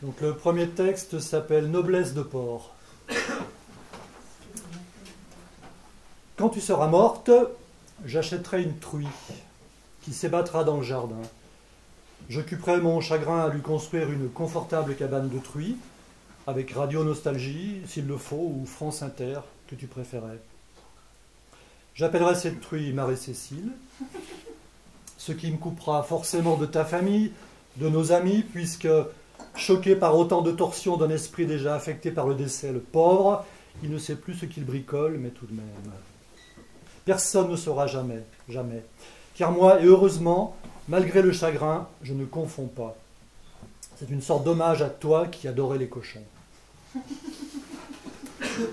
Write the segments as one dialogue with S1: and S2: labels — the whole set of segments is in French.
S1: Donc le premier texte s'appelle Noblesse de porc. Quand tu seras morte, j'achèterai une truie qui s'ébattra dans le jardin. J'occuperai mon chagrin à lui construire une confortable cabane de truie, avec Radio Nostalgie, s'il le faut, ou France Inter, que tu préférais. J'appellerai cette truie Marie-Cécile, ce qui me coupera forcément de ta famille, de nos amis, puisque, choqué par autant de torsions d'un esprit déjà affecté par le décès, le pauvre, il ne sait plus ce qu'il bricole, mais tout de même. Personne ne saura jamais, jamais. Car moi, et heureusement, malgré le chagrin, je ne confonds pas. C'est une sorte d'hommage à toi qui adorais les cochons.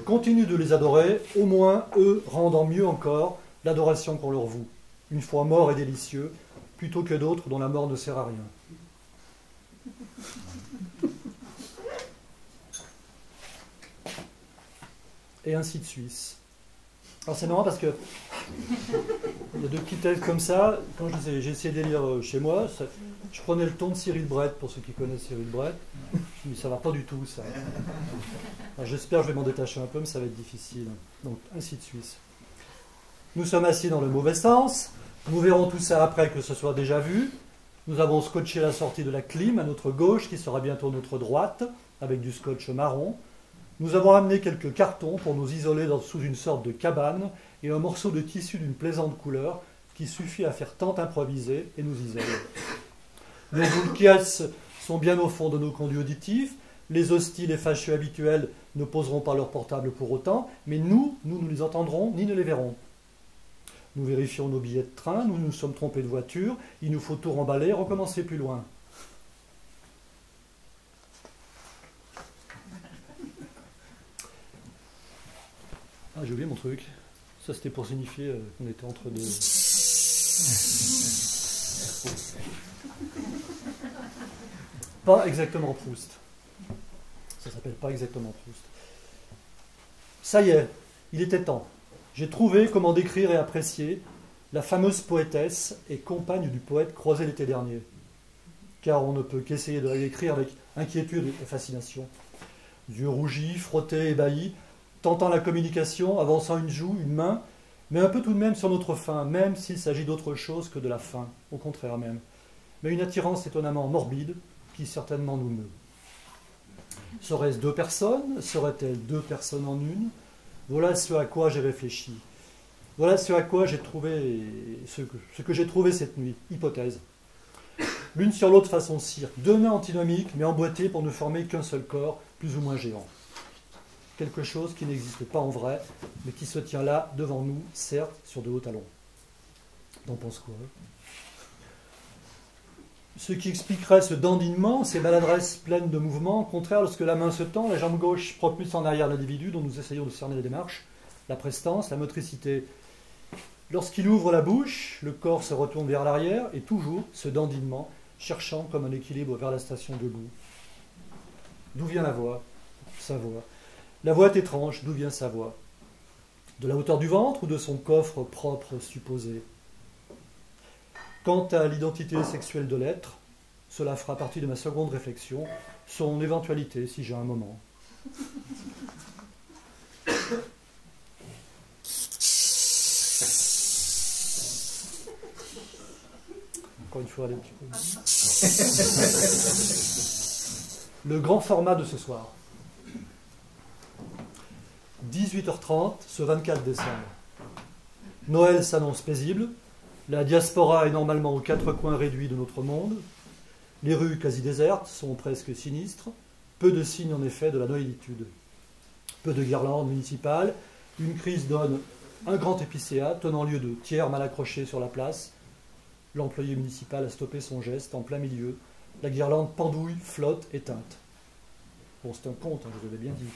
S1: Continue de les adorer, au moins eux rendant mieux encore l'adoration qu'on leur voue, une fois morts et délicieux, plutôt que d'autres dont la mort ne sert à rien. Et ainsi de suite. Alors c'est marrant parce que il y a deux petits textes comme ça. Quand j'ai essayé de les lire chez moi, je prenais le ton de Cyril Brett, pour ceux qui connaissent Cyril Brett. Je me dis, ça va pas du tout, ça. J'espère que je vais m'en détacher un peu, mais ça va être difficile. Donc, ainsi de suite. Nous sommes assis dans le mauvais sens. Nous verrons tout ça après que ce soit déjà vu. Nous avons scotché la sortie de la clim à notre gauche, qui sera bientôt notre droite, avec du scotch marron. Nous avons amené quelques cartons pour nous isoler sous une sorte de cabane et un morceau de tissu d'une plaisante couleur qui suffit à faire tant improviser et nous isoler. Les boules sont bien au fond de nos conduits auditifs. Les hostiles et fâcheux habituels ne poseront pas leur portable pour autant, mais nous ne les entendrons ni ne les verrons. Nous vérifions nos billets de train, nous nous sommes trompés de voiture, il nous faut tout remballer et recommencer plus loin. Ah, j'ai oublié mon truc. Ça, c'était pour signifier qu'on était entre deux. Pas exactement Proust. Ça s'appelle pas exactement Proust. Ça y est, il était temps. J'ai trouvé comment décrire et apprécier la fameuse poétesse et compagne du poète croisé l'été dernier. Car on ne peut qu'essayer de la décrire avec inquiétude et fascination. Yeux rougis, frottés, ébahis, tentant la communication, avançant une joue, une main, mais un peu tout de même sur notre faim, même s'il s'agit d'autre chose que de la faim, au contraire même. Mais une attirance étonnamment morbide, qui certainement nous meut. Serait-ce deux personnes? Serait-elle deux personnes en une? Voilà ce à quoi j'ai réfléchi. Voilà ce à quoi j'ai trouvé, ce que j'ai trouvé cette nuit. Hypothèse. L'une sur l'autre façon cirque, deux mains antinomiques, mais emboîtées pour ne former qu'un seul corps, plus ou moins géant. Quelque chose qui n'existe pas en vrai, mais qui se tient là, devant nous, certes, sur de hauts talons. T'en penses quoi? Ce qui expliquerait ce dandinement, ces maladresses pleines de mouvements, au contraire, lorsque la main se tend, la jambe gauche propulse en arrière l'individu dont nous essayons de cerner la démarche, la prestance, la motricité. Lorsqu'il ouvre la bouche, le corps se retourne vers l'arrière, et toujours ce dandinement, cherchant comme un équilibre vers la station debout. D'où vient la voix? Sa voix. La voix est étrange, d'où vient sa voix? De la hauteur du ventre ou de son coffre propre supposé? Quant à l'identité sexuelle de l'être, cela fera partie de ma seconde réflexion, son éventualité, si j'ai un moment. Encore une fois, allez un petit peu. Le grand format de ce soir. 18h30, ce 24 décembre. Noël s'annonce paisible. La diaspora est normalement aux quatre coins réduits de notre monde. Les rues quasi désertes sont presque sinistres. Peu de signes en effet de la noëlitude. Peu de guirlandes municipales. Une crise donne un grand épicéa tenant lieu de tiers mal accrochés sur la place. L'employé municipal a stoppé son geste en plein milieu. La guirlande pendouille, flotte, éteinte. Bon, c'est un conte, hein, je vous l'avais bien dit.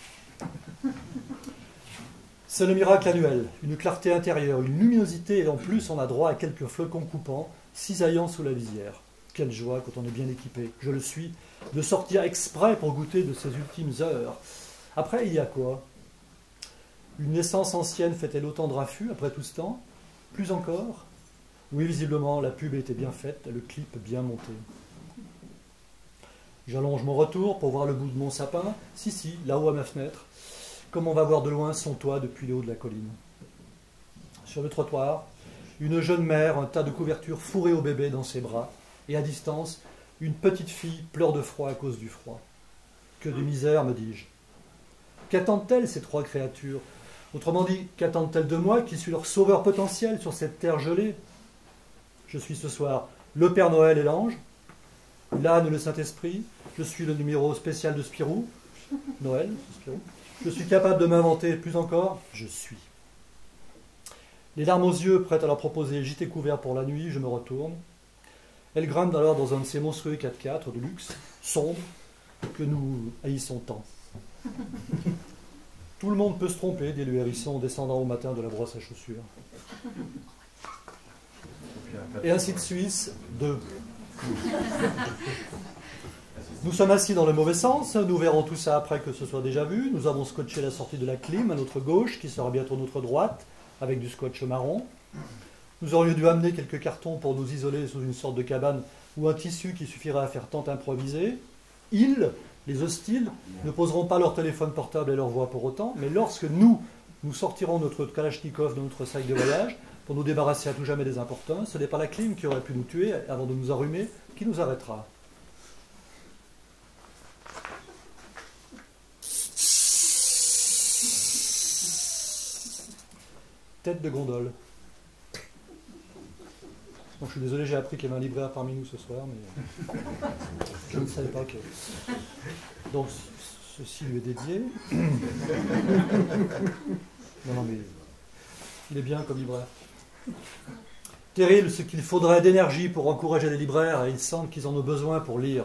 S1: C'est le miracle annuel, une clarté intérieure, une luminosité, et en plus on a droit à quelques flocons coupants, cisaillant sous la visière. Quelle joie quand on est bien équipé, je le suis, de sortir exprès pour goûter de ces ultimes heures. Après, il y a quoi? Une naissance ancienne fait-elle autant de raffus après tout ce temps? Plus encore? Oui, visiblement, la pub était bien faite, le clip bien monté. J'allonge mon retour pour voir le bout de mon sapin. Si, là-haut à ma fenêtre, comme on va voir de loin son toit depuis le haut de la colline. Sur le trottoir, une jeune mère, un tas de couvertures fourrées au bébé dans ses bras, et à distance, une petite fille pleure de froid à cause du froid. Que de misère, me dis-je. Qu'attendent-elles, ces trois créatures? Autrement dit, qu'attendent-elles de moi, qui suis leur sauveur potentiel sur cette terre gelée? Je suis ce soir le Père Noël et l'ange, l'âne et le Saint-Esprit, je suis le numéro spécial de Spirou, Noël, Spirou. Je suis capable de m'inventer, plus encore, je suis. Les larmes aux yeux, prêtes à leur proposer gîte couvert pour la nuit, je me retourne. Elle grimpe alors dans un de ces monstrueux 4x4 de luxe, sombre, que nous haïssons tant. Tout le monde peut se tromper, dit le hérisson en descendant au matin de la brosse à chaussures. Et ainsi de suite, 2. Nous sommes assis dans le mauvais sens, nous verrons tout ça après que ce soit déjà vu. Nous avons scotché la sortie de la clim à notre gauche, qui sera bientôt notre droite, avec du scotch marron. Nous aurions dû amener quelques cartons pour nous isoler sous une sorte de cabane ou un tissu qui suffira à faire tant improviser. Ils, les hostiles, ne poseront pas leur téléphone portable et leur voix pour autant, mais lorsque nous sortirons notre Kalachnikov de notre sac de voyage pour nous débarrasser à tout jamais des importuns, ce n'est pas la clim qui aurait pu nous tuer avant de nous allumer qui nous arrêtera. Tête de gondole. Donc, je suis désolé, j'ai appris qu'il y avait un libraire parmi nous ce soir, mais je ne savais pas que... Donc, ceci lui est dédié. Non, mais il est bien comme libraire. Terrible ce qu'il faudrait d'énergie pour encourager les libraires, et ils sentent qu'ils en ont besoin pour lire.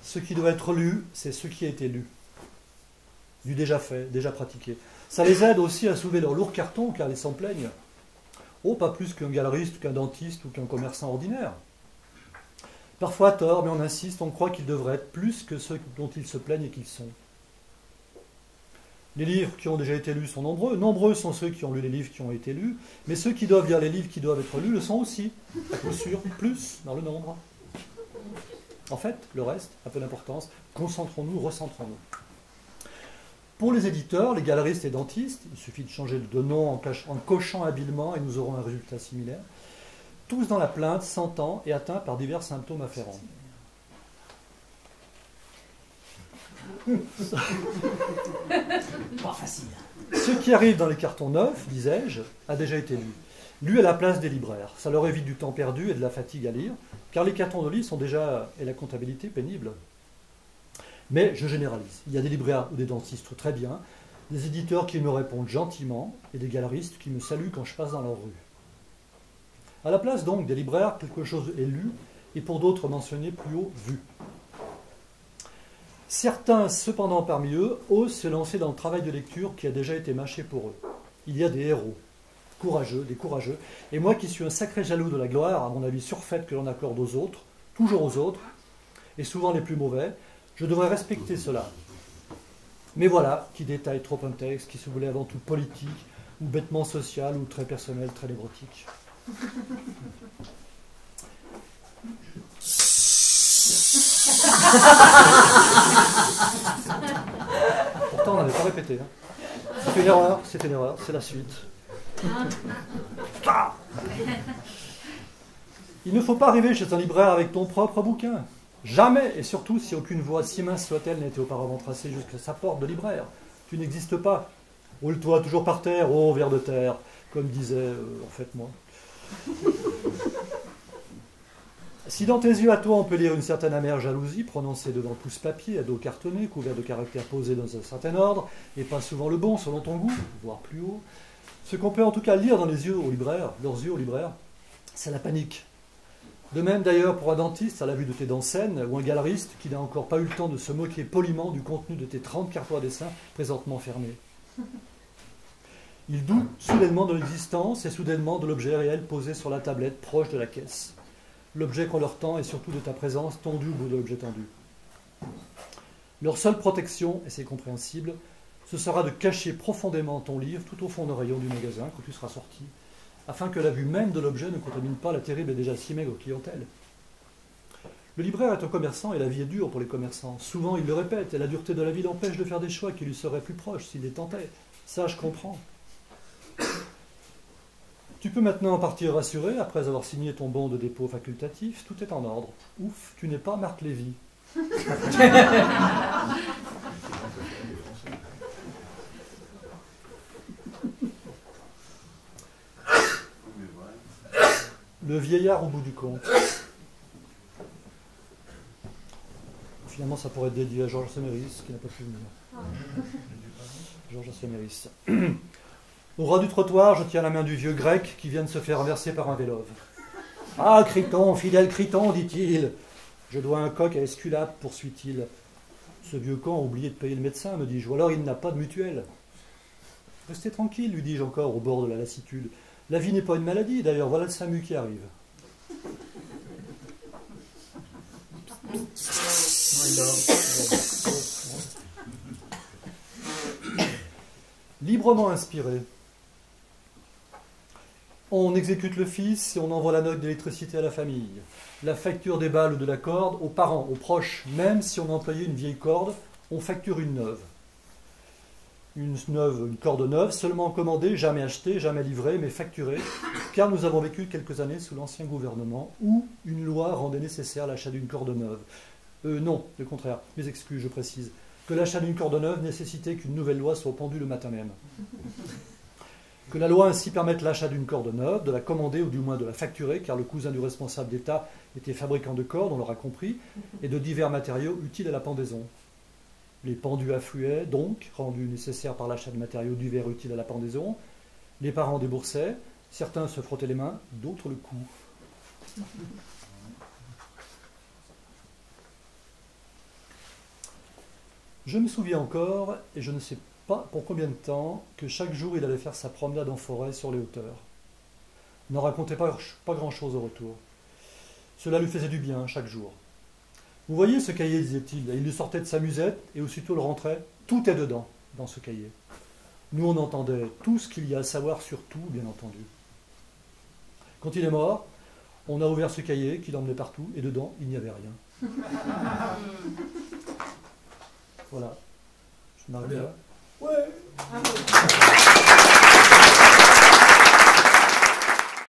S1: Ce qui doit être lu, c'est ce qui a été lu. Du déjà fait, déjà pratiqué. Ça les aide aussi à soulever leur lourd carton, car ils s'en plaignent. Oh, pas plus qu'un galeriste, qu'un dentiste ou qu'un commerçant ordinaire. Parfois à tort, mais on insiste, on croit qu'ils devraient être plus que ceux dont ils se plaignent et qu'ils sont. Les livres qui ont déjà été lus sont nombreux. Nombreux sont ceux qui ont lu les livres qui ont été lus, mais ceux qui doivent lire les livres qui doivent être lus le sont aussi, à coup sûr, plus dans le nombre. En fait, le reste, a peu d'importance. Concentrons-nous, recentrons-nous. Pour les éditeurs, les galeristes et dentistes, il suffit de changer de nom en cochant habilement et nous aurons un résultat similaire. Tous dans la plainte, sentant et atteints par divers symptômes afférents.
S2: Pas facile.
S1: Ce qui arrive dans les cartons neufs, disais-je, a déjà été lu. Lu à la place des libraires. Ça leur évite du temps perdu et de la fatigue à lire, car les cartons de livres sont déjà, et la comptabilité, pénibles. Mais je généralise. Il y a des libraires ou des dentistes très bien, des éditeurs qui me répondent gentiment, et des galeristes qui me saluent quand je passe dans leur rue. À la place donc des libraires, quelque chose est lu, et pour d'autres mentionné plus haut, vu. Certains, cependant, parmi eux, osent se lancer dans le travail de lecture qui a déjà été mâché pour eux. Il y a des héros, courageux, des courageux, et moi qui suis un sacré jaloux de la gloire, à mon avis surfaite que l'on accorde aux autres, toujours aux autres, et souvent les plus mauvais, je devrais respecter cela. Mais voilà, qui détaille trop un texte qui se voulait avant tout politique, ou bêtement social, ou très personnel, très névrotique. Pourtant, on n'avait pas répété. Hein. C'est une erreur, c'est la suite. Il ne faut pas arriver chez un libraire avec ton propre bouquin. Jamais, et surtout si aucune voie, si mince soit-elle, n'a été auparavant tracée jusqu'à sa porte de libraire. Tu n'existes pas. Roule-toi toujours par terre, ô ver de terre, comme disait, en fait, moi. Si dans tes yeux à toi on peut lire une certaine amère jalousie, prononcée devant pouce-papier, à dos cartonné, couvert de caractères posés dans un certain ordre, et pas souvent le bon selon ton goût, voire plus haut, ce qu'on peut en tout cas lire dans les yeux aux libraires, leurs yeux aux libraires, c'est la panique. De même d'ailleurs pour un dentiste à la vue de tes dents saines, ou un galeriste qui n'a encore pas eu le temps de se moquer poliment du contenu de tes 30 cartons à dessin présentement fermés. Il doute soudainement de l'existence et soudainement de l'objet réel posé sur la tablette proche de la caisse. L'objet qu'on leur tend et surtout de ta présence tendue au bout de l'objet tendu. Leur seule protection, et c'est compréhensible, ce sera de cacher profondément ton livre tout au fond d'un rayon du magasin quand tu seras sorti, afin que la vue même de l'objet ne contamine pas la terrible et déjà si maigre clientèle. Le libraire est un commerçant et la vie est dure pour les commerçants. Souvent, il le répète, et la dureté de la vie l'empêche de faire des choix qui lui seraient plus proches s'il les tentait. Ça, je comprends. Tu peux maintenant partir rassuré après avoir signé ton bon de dépôt facultatif. Tout est en ordre. Ouf, tu n'es pas Marc Lévy. Le vieillard au bout du compte. Finalement, ça pourrait être dédié à Georges Séméris, qui n'a pas pu venir. Georges Séméris. Au ras du trottoir, je tiens la main du vieux grec qui vient de se faire renverser par un vélove. Ah, Criton, fidèle Criton, dit-il. Je dois un coq à Esculape, poursuit-il. Ce vieux con a oublié de payer le médecin, me dis-je, ou alors il n'a pas de mutuelle. Restez tranquille, lui dis-je encore, au bord de la lassitude. La vie n'est pas une maladie, d'ailleurs, voilà le SAMU qui arrive. Librement inspiré. On exécute le fils et on envoie la note d'électricité à la famille. La facture des balles ou de la corde aux parents, aux proches. Même si on employait une vieille corde, on facture une neuve. Une corde neuve, seulement commandée, jamais achetée, jamais livrée, mais facturée, car nous avons vécu quelques années sous l'ancien gouvernement où une loi rendait nécessaire l'achat d'une corde neuve. Non, le contraire, mes excuses, je précise, que l'achat d'une corde neuve nécessitait qu'une nouvelle loi soit pendue le matin même. Que la loi ainsi permette l'achat d'une corde neuve, de la commander ou du moins de la facturer, car le cousin du responsable d'État était fabricant de cordes, on l'aura compris, et de divers matériaux utiles à la pendaison. Les pendus affluaient, donc, rendus nécessaires par l'achat de matériaux divers utiles à la pendaison. Les parents déboursaient, certains se frottaient les mains, d'autres le cou. Je me souviens encore, et je ne sais pas pour combien de temps, que chaque jour il allait faire sa promenade en forêt sur les hauteurs. Il n'en racontait pas grand-chose au retour. Cela lui faisait du bien chaque jour. Vous voyez ce cahier, disait-il. Il le sortait de sa musette et aussitôt le rentrait. Tout est dedans, dans ce cahier. Nous, on entendait tout ce qu'il y a à savoir sur tout, bien entendu. Quand il est mort, on a ouvert ce cahier qu'il emmenait partout et dedans, il n'y avait rien. Voilà. Je m'arrête là. Ouais.